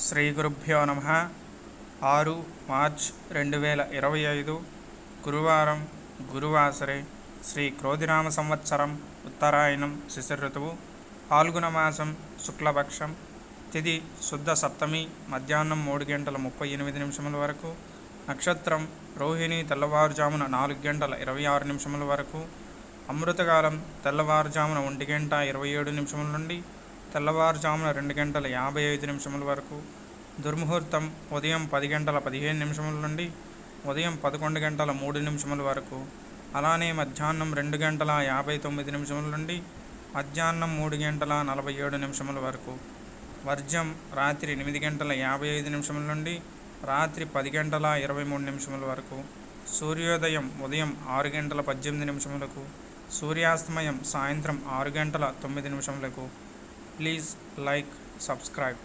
శ్రీ గురుభ్యో నమః. 6 మార్చ్ 2025 గురువారం, గురువాసరే, శ్రీ క్రోధినామ సంవత్సరం, ఉత్తరాయణం, శిశిర ఋతువు, ఫాల్గుణ మాసం, శుక్లపక్షం, తిథి శుద్ధ సప్తమి, మధ్యాహ్నం 3:38 వరకు, నక్షత్రం రోహిణి, తెల్లవారుజామున 4:26 వరకు, అమృతకాలం తెల్లవారుజామున 1:27 నుండి తెల్లవారుజామున 2:55 వరకు, దుర్ముహూర్తం ఉదయం 10:15 నుండి ఉదయం 11:03 వరకు, అలానే మధ్యాహ్నం 2:59 నుండి మధ్యాహ్నం 3:47 వరకు, వర్జం రాత్రి 8:55 నుండి రాత్రి 10:23 వరకు, సూర్యోదయం ఉదయం 6:18 సూర్యాస్తమయం సాయంత్రం 6:09. Please like, subscribe.